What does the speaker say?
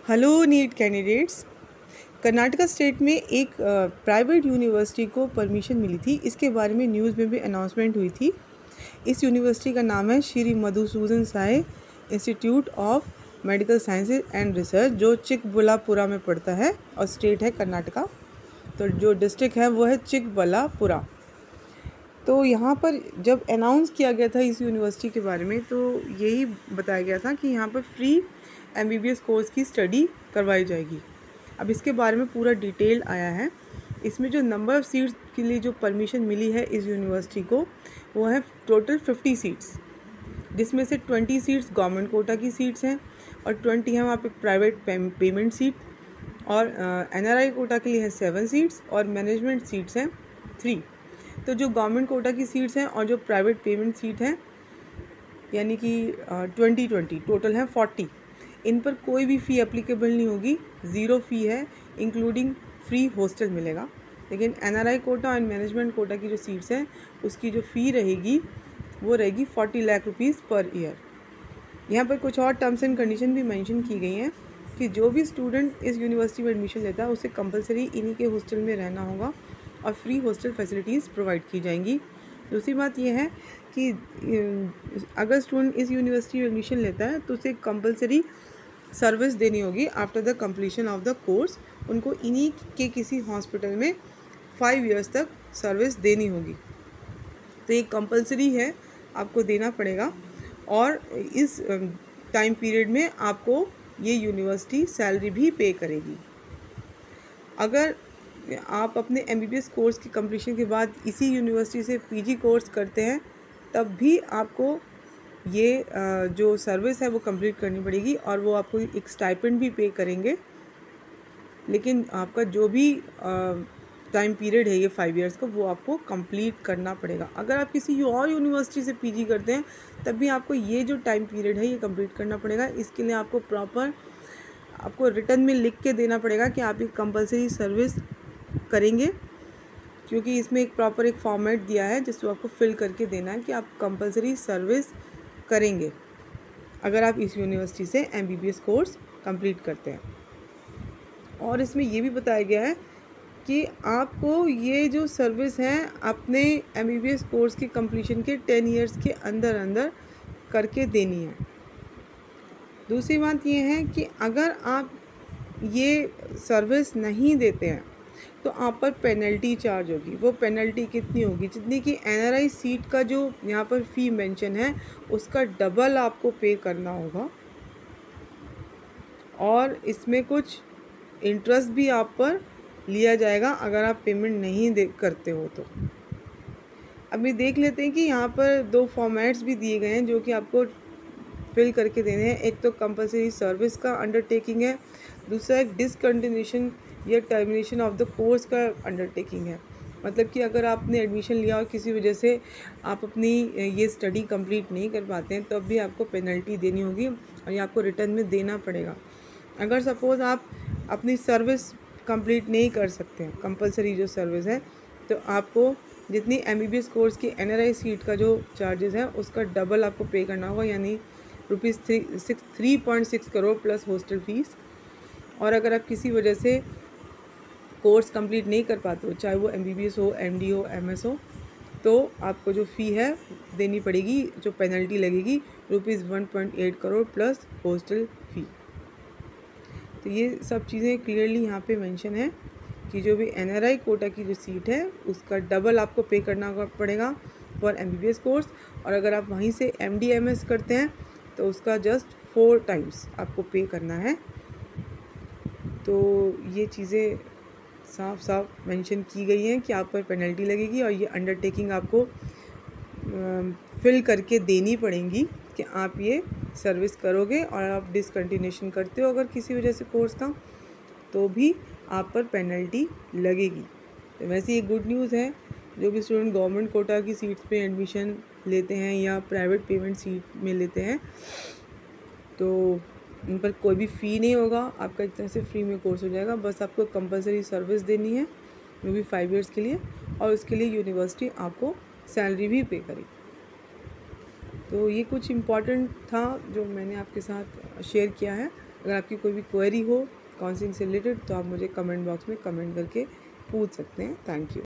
Hello NEET candidates. Karnataka state में एक private university को परमिशन मिली थी। इसके बारे में न्यूज़ में भी अनाउंसमेंट हुई थी। इस यूनिवर्सिटी का नाम है Shri Madhusudan Sai institute of medical sciences and research, जो चिकबल्लापुरा में पड़ता है और स्टेट है कर्नाटका। तो जो डिस्ट्रिक्ट है वो है चिकबल्लापुरा। तो यहाँ पर जब अनाउंस किया गया था इस यूनिवर्सिटी के बारे में, तो यही बताया गया था कि यहाँ पर फ्री MBBS कोर्स की स्टडी करवाई जाएगी। अब इसके बारे में पूरा डिटेल आया है। इसमें जो नंबर ऑफ़ सीट्स के लिए जो परमिशन मिली है इस यूनिवर्सिटी को, वो है टोटल 50 सीट्स, जिसमें से 20 सीट्स गवर्नमेंट कोटा की सीट्स हैं और 20 हैं वहाँ पे प्राइवेट पेमेंट सीट, और NRI कोटा के लिए है 7 सीट्स और मैनेजमेंट सीट्स हैं 3। तो जो गवर्नमेंट कोटा की सीट्स हैं और जो प्राइवेट पेमेंट सीट हैं, यानी कि 20 टोटल हैं 40। इन पर कोई भी फ़ी एप्लीकेबल नहीं होगी, ज़ीरो फ़ी है, इंक्लूडिंग फ्री हॉस्टल मिलेगा। लेकिन NRI कोटा और मैनेजमेंट कोटा की जो सीट्स हैं उसकी जो फ़ी रहेगी वो रहेगी 40 लाख रुपीज़ पर ईयर। यहाँ पर कुछ और टर्म्स एंड कंडीशन भी मेंशन की गई हैं कि जो भी स्टूडेंट इस यूनिवर्सिटी में एडमिशन लेता है उसे कंपलसरी इन्हीं के हॉस्टल में रहना होगा और फ्री हॉस्टल फैसिलिटीज़ प्रोवाइड की जाएंगी। दूसरी बात यह है कि अगर स्टूडेंट इस यूनिवर्सिटी में एडमिशन लेता है तो उसे कंपलसरी सर्विस देनी होगी after the completion of the course. उनको इन्हीं के किसी हॉस्पिटल में 5 इयर्स तक सर्विस देनी होगी। तो ये कंपलसरी है, आपको देना पड़ेगा। और इस टाइम पीरियड में आपको ये यूनिवर्सिटी सैलरी भी पे करेगी। अगर आप अपने MBBS कोर्स की कंप्लीशन के बाद इसी यूनिवर्सिटी से PG कोर्स करते हैं, तब भी आपको ये जो सर्विस है वो कंप्लीट करनी पड़ेगी और वो आपको एक स्टाइपेंड भी पे करेंगे। लेकिन आपका जो भी टाइम पीरियड है ये 5 इयर्स का, वो आपको कंप्लीट करना पड़ेगा। अगर आप किसी और यूनिवर्सिटी से PG करते हैं तब भी आपको ये जो टाइम पीरियड है ये कंप्लीट करना पड़ेगा। इसके लिए आपको प्रॉपर आपको रिटर्न में लिख के देना पड़ेगा कि आप ये कंपलसरी सर्विस करेंगे, क्योंकि इसमें एक प्रॉपर एक फॉर्मेट दिया है जिसको आपको फिल करके देना है कि आप कंपलसरी सर्विस करेंगे अगर आप इस यूनिवर्सिटी से MBBS कोर्स कंप्लीट करते हैं। और इसमें ये भी बताया गया है कि आपको ये जो सर्विस है अपने MBBS कोर्स के कंप्लीशन के 10 इयर्स के अंदर अंदर करके देनी है। दूसरी बात ये है कि अगर आप ये सर्विस नहीं देते हैं तो आप पर पेनल्टी चार्ज होगी। वो पेनल्टी कितनी होगी? जितनी कि NRI सीट का जो यहाँ पर फ़ी मेंशन है उसका डबल आपको पे करना होगा, और इसमें कुछ इंटरेस्ट भी आप पर लिया जाएगा अगर आप पेमेंट नहीं करते हो तो। अभी देख लेते हैं कि यहाँ पर 2 फॉर्मेट्स भी दिए गए हैं जो कि आपको फिल करके देने हैं। एक तो कंपलसरी सर्विस का अंडरटेकिंग है, दूसरा एक डिसकंटिन्यूएशन या टर्मिनेशन ऑफ द कोर्स का अंडरटेकिंग है। मतलब कि अगर आपने एडमिशन लिया और किसी वजह से आप अपनी ये स्टडी कंप्लीट नहीं कर पाते हैं, तब भी आपको पेनल्टी देनी होगी और ये आपको रिटर्न में देना पड़ेगा। अगर सपोज़ आप अपनी सर्विस कंप्लीट नहीं कर सकते हैं, कंपलसरी जो सर्विस है, तो आपको जितनी MBBS कोर्स की NRI सीट का जो चार्जेस है उसका डबल आपको पे करना होगा, यानी rupees 3.6 crore plus hostel fees. और अगर आप किसी वजह से कोर्स कंप्लीट नहीं कर पाते हो, चाहे वो MBBS हो, MD हो, MS हो, तो आपको जो फ़ी है देनी पड़ेगी, जो पेनल्टी लगेगी rupees 1.8 crore plus hostel fee. तो ये सब चीज़ें क्लियरली यहाँ पे मेंशन है कि जो भी NRI कोटा की जो सीट है उसका डबल आपको पे करना पड़ेगा फॉर MBBS कोर्स, और अगर आप वहीं से MD MS करते हैं तो उसका जस्ट 4 टाइम्स आपको पे करना है। तो ये चीज़ें साफ साफ मेंशन की गई हैं कि आप पर पेनल्टी लगेगी और ये अंडरटेकिंग आपको फिल करके देनी पड़ेंगी कि आप ये सर्विस करोगे, और आप डिसकंटिन्यूएशन करते हो अगर किसी वजह से कोर्स का, तो भी आप पर पेनल्टी लगेगी। तो वैसे ये गुड न्यूज़ है। जो भी स्टूडेंट गवर्नमेंट कोटा की सीट्स पे एडमिशन लेते हैं या प्राइवेट पेमेंट सीट में लेते हैं, तो उन पर कोई भी फ़ी नहीं होगा, आपका एक तरह से फ्री में कोर्स हो जाएगा। बस आपको कंपलसरी सर्विस देनी है, वो भी 5 इयर्स के लिए, और उसके लिए यूनिवर्सिटी आपको सैलरी भी पे करेगी। तो ये कुछ इम्पॉर्टेंट था जो मैंने आपके साथ शेयर किया है। अगर आपकी कोई भी क्वेरी हो काउंसलिंग से रिलेटेड तो आप मुझे कमेंट बॉक्स में कमेंट करके पूछ सकते हैं। Thank you.